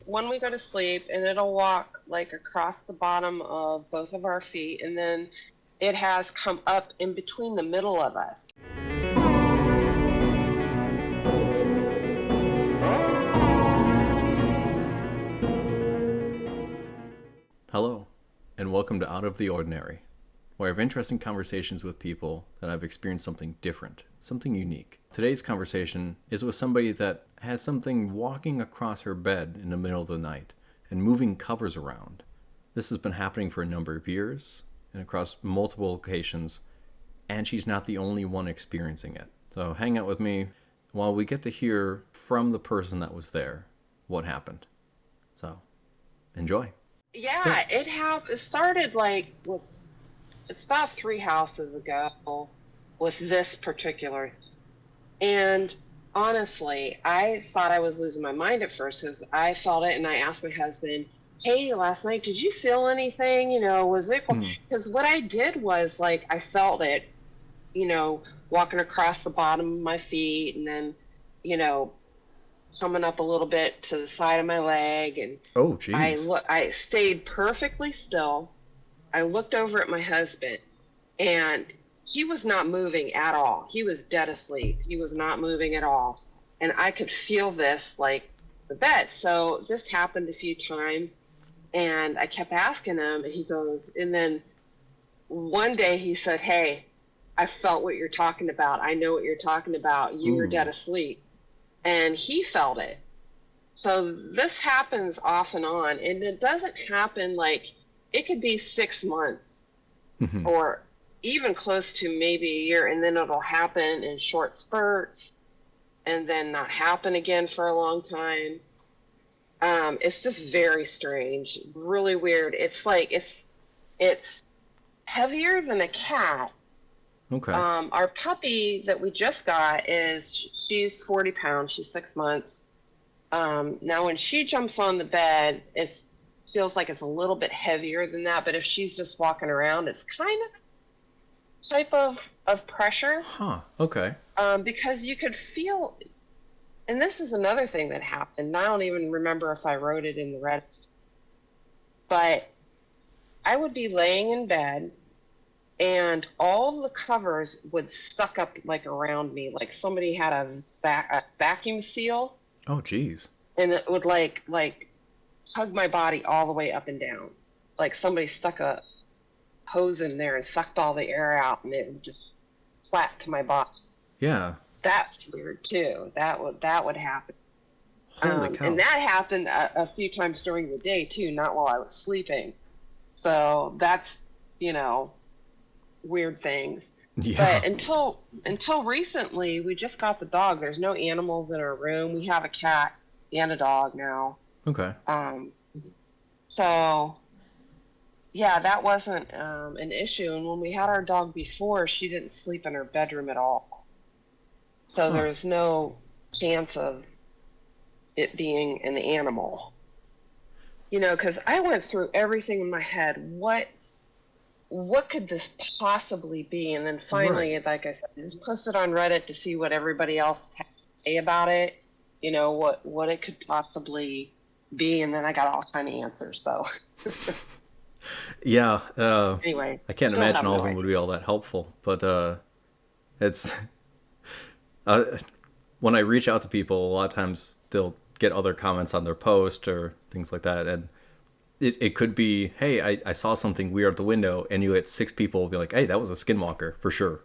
when we go to sleep, and it'll walk like across the bottom of both of our feet, and then it has come up in between the middle of us. Hello, and welcome to Out of the Ordinary, where I have interesting conversations with people that have experienced something different, something unique. Today's conversation is with somebody that has something walking across her bed in the middle of the night and moving covers around. This has been happening for a number of years and across multiple locations, and she's not the only one experiencing it. So hang out with me while we get to hear from the person that was there what happened. So, enjoy. Yeah, it started like it's about 3 houses ago with this particular thing. And honestly, I thought I was losing my mind at first because I felt it, and I asked my husband, "Hey, last night, did you feel anything? Was it?" Because what I did was like I felt it, walking across the bottom of my feet, and then, you know, coming up a little bit to the side of my leg, and Oh, geez. I stayed perfectly still. I looked over at my husband, and he was not moving at all. He was dead asleep. He was not moving at all. And I could feel this like the bed. So this happened a few times, and I kept asking him, and he goes, and then one day he said, "Hey, I felt what you're talking about. I know what you're talking about. You were dead Ooh. asleep." And he felt it. So this happens off and on, and it doesn't happen like it could be 6 months Mhm. or even close to maybe a year, and then it'll happen in short spurts and then not happen again for a long time. It's just very strange, really weird. It's like it's heavier than a cat. Okay. Our puppy that we just got she's 40 pounds. She's 6 months. Now, when she jumps on the bed, it feels like it's a little bit heavier than that. But if she's just walking around, it's kind of type of pressure, Huh. Okay. because you could feel. And this is another thing that happened. I don't even remember if I wrote it in the red, but I would be laying in bed, and all the covers would suck up like around me, like somebody had a vacuum seal, Oh, geez. and it would like hug my body all the way up and down, like somebody stuck a hose in there and sucked all the air out, and it would just flat to my body. Yeah. That's weird too. That would happen. Holy And cow. that happened a few times during the day too, not while I was sleeping. So that's, you know, weird things. Yeah. But until recently, we just got the dog. There's no animals in our room. We have a cat and a dog now. Okay. Um, so yeah, that wasn't an issue. And when we had our dog before, she didn't sleep in her bedroom at all. So Huh. there's no chance of it being an animal. Because I went through everything in my head. What could this possibly be? And then Right. finally, like I said, I just posted on Reddit to see what everybody else had to say about it. What it could possibly be, and then I got all kind of answers. So Yeah. anyway, I can't still imagine have all of no them idea. would be all that helpful, but it's uh, when I reach out to people, a lot of times they'll get other comments on their post or things like that, and it could be, hey, I saw something weird at the window, and you get six people will be like, hey, that was a skinwalker for sure.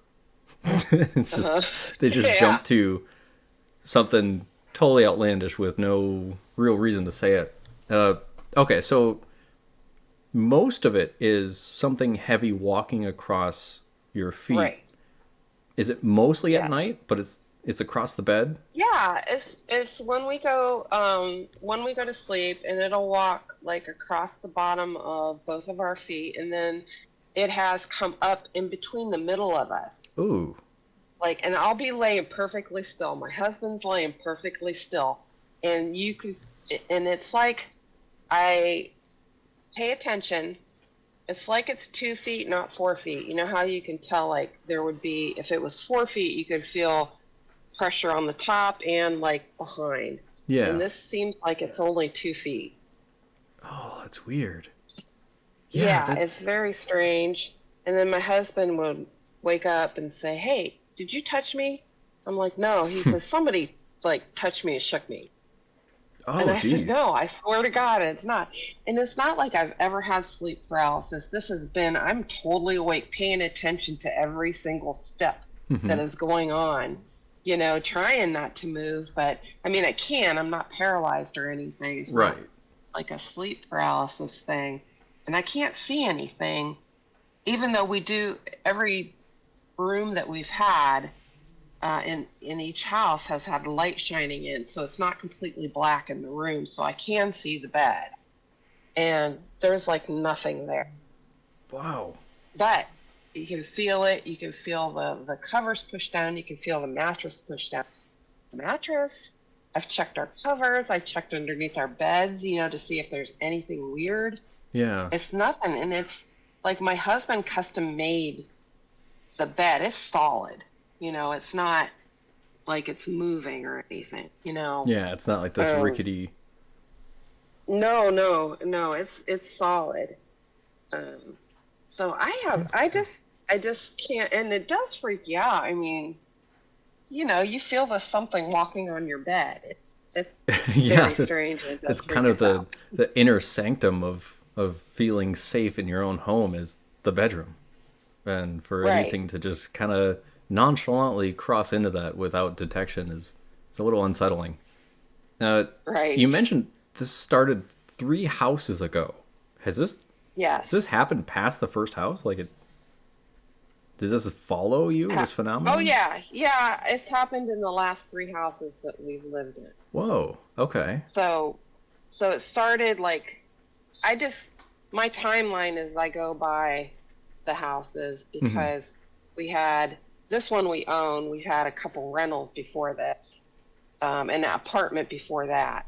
It's just Uh-huh. they just Yeah. jump to something totally outlandish with no real reason to say it. Uh, okay, so most of it is something heavy walking across your feet. Right. Is it mostly at Yes. night, but it's across the bed? Yeah, it's when we go to sleep, and it'll walk like across the bottom of both of our feet, and then it has come up in between the middle of us. Ooh. Like, and I'll be laying perfectly still. My husband's laying perfectly still, and it's like I pay attention. It's like it's 2 feet, not 4 feet. You know how you can tell, like, there would be, if it was 4 feet, you could feel pressure on the top and like behind. Yeah. and this seems like it's only 2 feet. Oh, that's weird. Yeah, Yeah, that it's very strange. And then my husband would wake up and say, "Hey, did you touch me?" I'm like, "No." He says, "Somebody like touched me and shook me." And Oh, I said, geez. "No, I swear to God, it's not." And it's not like I've ever had sleep paralysis. This has been, I'm totally awake, paying attention to every single step that Mhm. is going on, trying not to move. But I mean, I can. I'm not paralyzed or anything. It's not Right. like a sleep paralysis thing. And I can't see anything, even though we do, every room that we've had in each house has had light shining in, so it's not completely black in the room, so I can see the bed, and there's like nothing there. Wow. But you can feel it. You can feel the covers pushed down. You can feel the mattress pushed down. The mattress. I've checked our covers. I've checked underneath our beds, to see if there's anything weird. Yeah. It's nothing, and it's like my husband custom made the bed. It's solid. It's not like it's moving or anything. Yeah, it's not like this Um, rickety. no, no, no. It's solid. Um, so I just can't, and it does freak you out. I mean, you feel the something walking on your bed. It's Yeah, very strange, and it that's does kind freak of us out. the inner sanctum of feeling safe in your own home is the bedroom. And for Right, anything to just kind of nonchalantly cross into that without detection is it's a little unsettling. You right. mentioned this started 3 houses ago. Has Yes. this happened past the first house? Like it did this follow you, Ha- this oh phenomenon? yeah, yeah. It's happened in the last three houses that we've lived in. Whoa. Okay. So, so it started like I just my timeline is I go by the houses Hmm. because we had this one we own. We've had a couple rentals before this, and an apartment before that,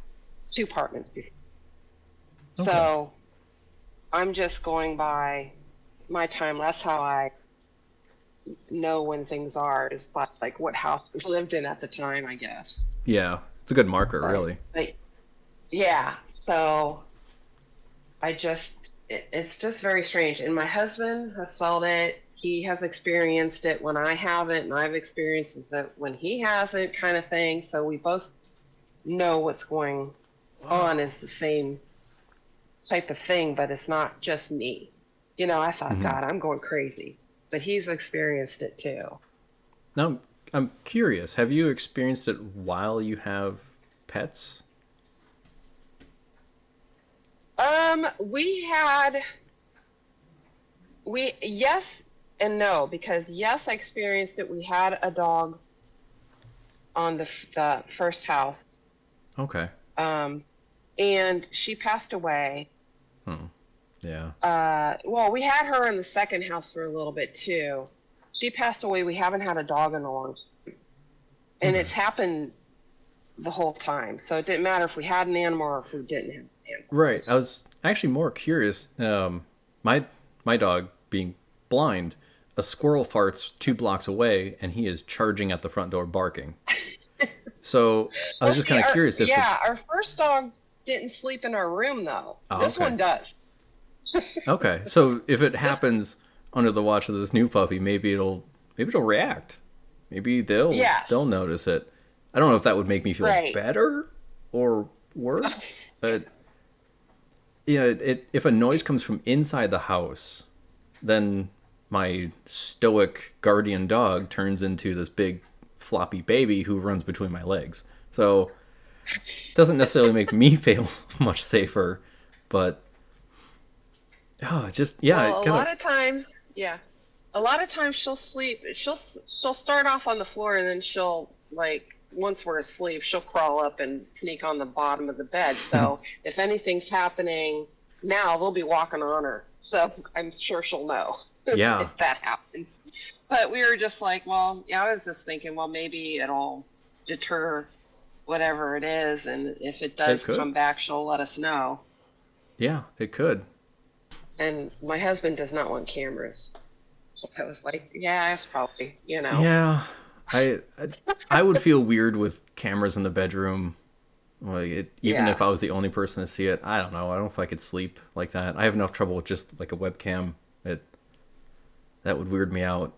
two apartments before. Okay. So I'm just going by my time. That's how I know when things are, is by like what house we lived in at the time, I guess. Yeah, it's a good marker, But, really. but yeah, so it's just very strange. And my husband has felt it. He has experienced it when I haven't, and I've experienced it when he hasn't, kind of thing. So we both know what's going on Whoa. is the same type of thing, but it's not just me. I thought, Hmm. God, I'm going crazy. But he's experienced it too. Now, I'm curious. Have you experienced it while you have pets? We had yes and no, because yes, I experienced it. We had a dog on the first house, Okay. um, and she passed away. Hmm. Yeah. Well, we had her in the second house for a little bit too. She passed away. We haven't had a dog in a long time, and Okay. it's happened the whole time. So it didn't matter if we had an animal or if we didn't have an animal. Right. I was actually more curious. My my dog being blind, a squirrel farts 2 blocks away, and he is charging at the front door barking. So I Well, was just see, kind of curious if the. our first dog didn't sleep in our room though. Oh, This okay. one does. Okay. So if it This, happens under the watch of this new puppy, maybe it'll react. Maybe yes, they'll notice it. I don't know if that would make me feel right. better or worse. But yeah, if a noise comes from inside the house, then my stoic guardian dog turns into this big floppy baby who runs between my legs. So it doesn't necessarily make me feel much safer, but oh, it just yeah, Well, it a kind of lot of times, yeah, a lot of times she'll sleep. She'll start off on the floor, and then she'll like once we're asleep, she'll crawl up and sneak on the bottom of the bed. So if anything's happening now, they'll be walking on her. So I'm sure she'll know yeah, if that happens. But we were just like, well, yeah, I was just thinking, well, maybe it'll deter whatever it is, and if it it does could. come back, she'll let us know. Yeah, it could. And my husband does not want cameras. So I was like, yeah, it's probably. Yeah, I I would feel weird with cameras in the bedroom. Like even Yeah. if I was the only person to see it, I don't know. I don't know if I could sleep like that. I have enough trouble with just like a webcam. It that would weird me out.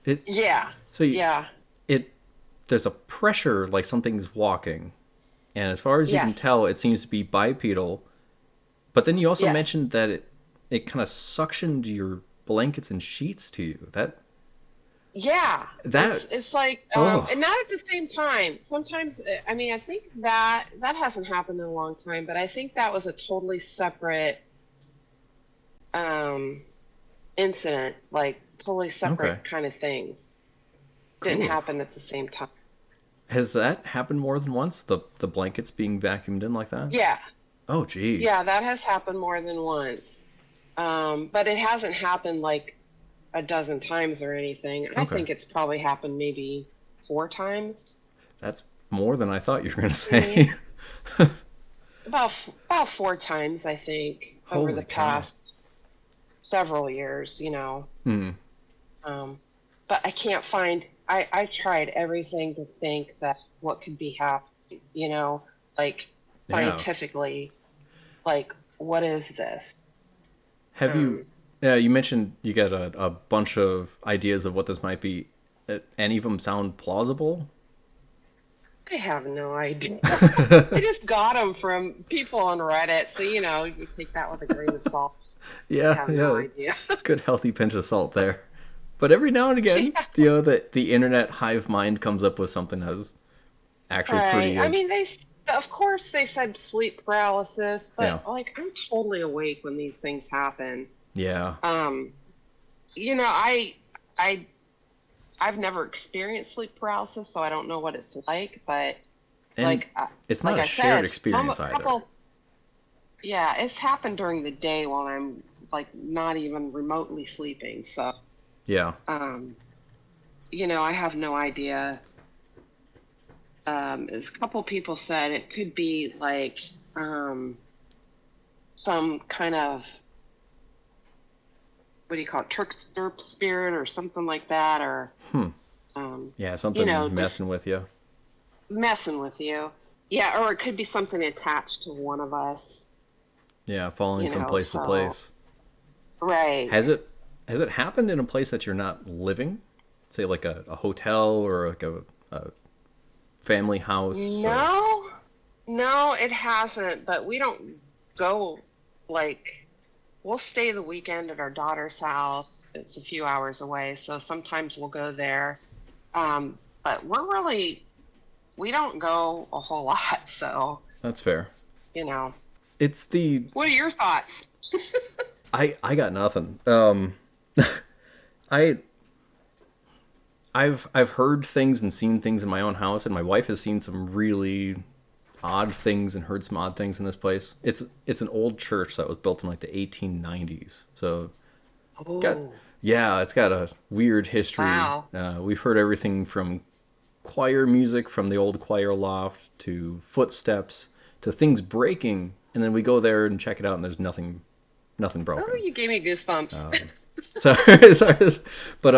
It Yeah. so you, Yeah. it there's a pressure like something's walking, and as far as you can Yes. tell, it seems to be bipedal. But then you also Yes. mentioned that it kind of suctioned your blankets and sheets to you. Yeah. That It's like oh and not at the same time. Sometimes I mean I think that that hasn't happened in a long time, but I think that was a totally separate um incident, like totally okay, separate kind of things. Didn't cool. happen at the same time. Has that happened more than once? The blankets being vacuumed in like that? Yeah. Oh geez. Yeah, that has happened more than once. But it hasn't happened like a dozen times or anything. I Okay. think it's probably happened maybe 4 times. That's more than I thought you were going to Maybe say. about 4 times, I think, over the Holy cow. past several years, you know. Hmm. Um, but I can't find. I tried everything to think that what could be happening, you know, like Yeah. scientifically, like what is this? Have you? Um, Yeah, you mentioned you got a bunch of ideas of what this might be. Any of them sound plausible? I have no idea. I just got them from people on Reddit, so you know, you take that with a grain of salt. I Yeah, have no yeah. idea. Good healthy pinch of salt there. But every now and again, Yeah, the internet hive mind comes up with something that's actually right. pretty. I mean, of course, they said sleep paralysis, Yeah, but like, I'm totally awake when these things happen. yeah. Um, you know, I, I've never experienced sleep paralysis, so I don't know what it's like. But And like, it's not like a I shared said, some a experience either. couple, yeah, it's happened during the day when I'm like not even remotely sleeping. So, Yeah. um, you know, I have no idea. As a couple people said, it could be like some kind of what do you call it, trickster spirit or something like that, or Hmm. um, Yeah, you know, something just messing with you. messing with you. Yeah, or it could be something attached to one of us, Yeah, falling you from know. place to So, place. right. Has it happened in a place that you're not living? Say like a hotel or like a family house or No, no, it hasn't. But we don't go like we'll stay the weekend at our daughter's house. It's a few hours away, so sometimes we'll go there. But we don't go a whole lot. So, that's fair. you know, It's the what are your thoughts? I got nothing. I I've heard things and seen things in my own house, and my wife has seen some really odd things and heard some odd things in this place. It's an old church that was built in like the 1890s, so it's got Oh, yeah, it's got a weird history. wow. We've heard everything from choir music from the old choir loft to footsteps to things breaking, and then we go there and check it out, and there's nothing Oh, broken. you gave me goosebumps. So, sorry, but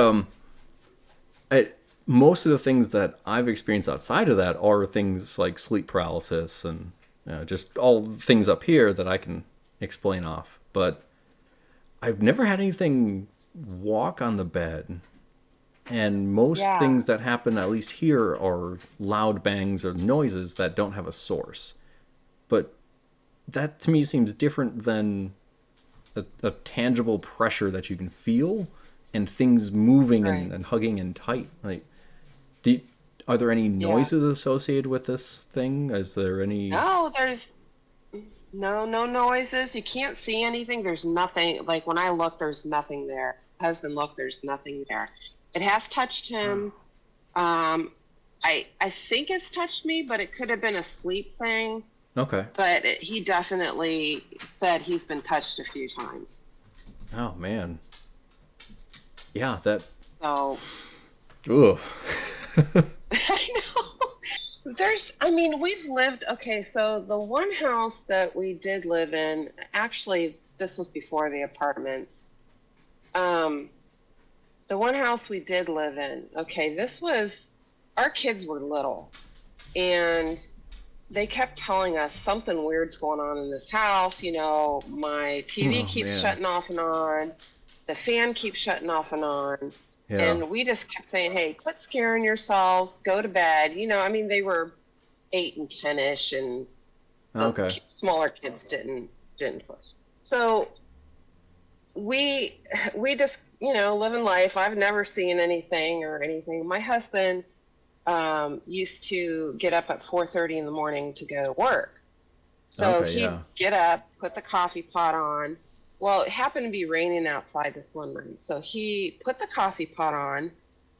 I, most of the things that I've experienced outside of that are things like sleep paralysis and just all things up here that I can explain off. But I've never had anything walk on the bed. And most Yeah, things that happen, at least here, are loud bangs or noises that don't have a source. But that to me seems different than a tangible pressure that you can feel and things moving right. and hugging and tight. Like, do, are there any Yeah. noises associated with this thing? Is there any? No, there's no noises. You can't see anything. There's nothing. Like when I look, there's nothing there. Husband, look, there's nothing there. It has touched him. Um, I think it's touched me, but it could have been a sleep thing. Okay. But he definitely said he's been touched a few times. Oh man. Yeah. That. So Ugh. I know. I mean, we've lived, okay, so the one house that we did live in, actually, this was before the apartments. Um, the one house we did live in, okay, our kids were little. And they kept telling us something weird's going on in this house. You know, my TV Oh keeps man. shutting off and on, the fan keeps shutting off and on. Yeah. And we just kept saying, hey, quit scaring yourselves, go to bed. You know, I mean, they were 8 and 10ish, and the Okay. smaller kids didn't push. So we just, you know, living life. I've never seen anything or anything. My husband used to get up at 4:30 in the morning to go to work. So Okay. he'd Yeah. get up, put the coffee pot on. Well, it happened to be raining outside this one night. So he put the coffee pot on,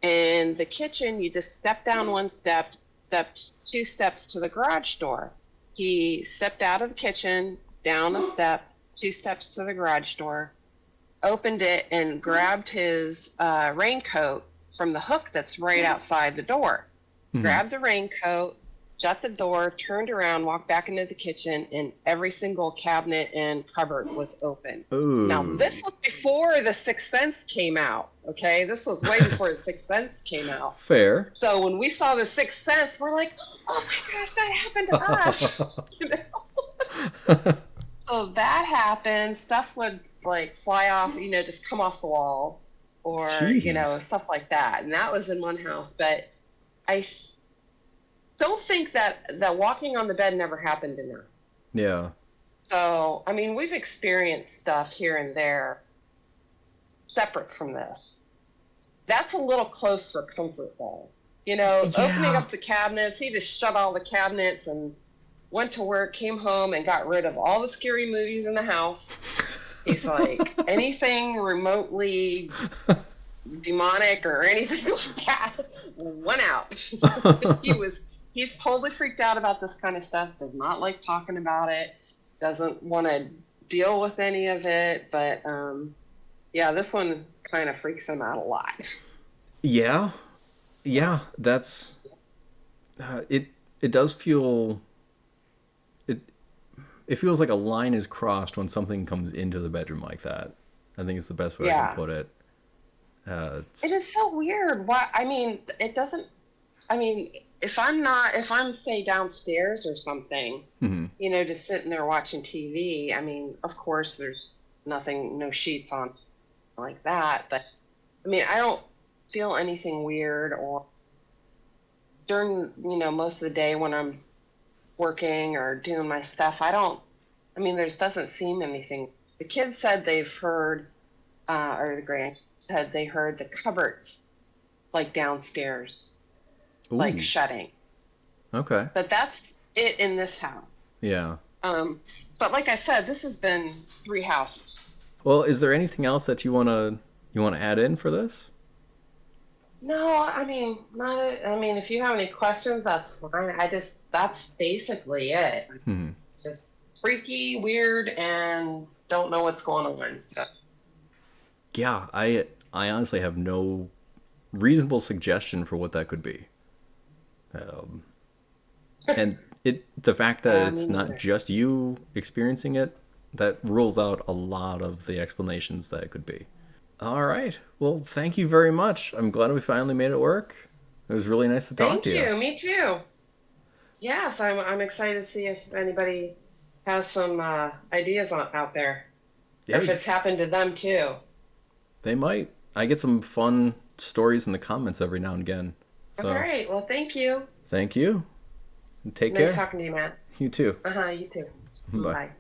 and the kitchen, you just step down one step, stepped 2 steps to the garage door. He stepped out of the kitchen, down a step, 2 steps to the garage door, opened it, and grabbed his raincoat from the hook that's right outside the door. Mhm. Grabbed the raincoat, shut the door, turned around, walked back into the kitchen, and every single cabinet and cupboard was open. Now, this Ooh. was before The Sixth Sense came out, okay? This was way before The Sixth Sense came out. Fair. So when we saw The Sixth Sense, we're like, oh my gosh, that happened to us. You know? So that happened. Stuff would like fly off, you know, just come off the walls, or, you know, Jeez. stuff like that. And that was in one house. But I don't think that walking on the bed never happened enough. Yeah. So, I mean, we've experienced stuff here and there separate from this. That's a little close for comfort, though. You know, opening Yeah. up the cabinets, he just shut all the cabinets and went to work, came home, and got rid of all the scary movies in the house. He's like, anything remotely demonic or anything like that went out. He's totally freaked out about this kind of stuff, does not like talking about it, doesn't want to deal with any of it. But yeah, this one kind of freaks him out a lot. Yeah. Yeah. That's it. It does feel it. It feels like a line is crossed when something comes into the bedroom like that. I think it's the best way I can Yeah. put it. It It's is so weird. Why? I mean, it doesn't. I mean, if I'm say downstairs or something, mhm. you know, just sitting there watching TV. I mean, of course, there's nothing, no sheets on like that. But I mean, I don't feel anything weird, or during, you know, most of the day when I'm working or doing my stuff. I don't. I mean, there doesn't seem anything. The kids said they've heard, or the grandkids said they heard the cupboards like downstairs, like Ooh. shutting. Okay. But that's it in this house. Yeah. Um, but like I said, this has been 3 houses. Well, is there anything else that you wanna add in for this? No, I mean, not. I mean, if you have any questions, that's fine. That's basically it. Hmm. Just freaky, weird, and don't know what's going on. So Yeah. I honestly have no reasonable suggestion for what that could be. Um, and the fact that me it's not neither. just you experiencing it, that rules out a lot of the explanations that it could be. All right. Well, thank you very much. I'm glad we finally made it work. It was really nice to talk Thank to you. you. Me too. Yes, I'm excited to see if anybody has some ideas out there, or if Hey, it's happened to them too. they might. I get some fun stories in the comments every now and again. All So, right. Well, thank you. thank you. Take Nice care. talking to you, Matt. You too. You too. Bye. Bye.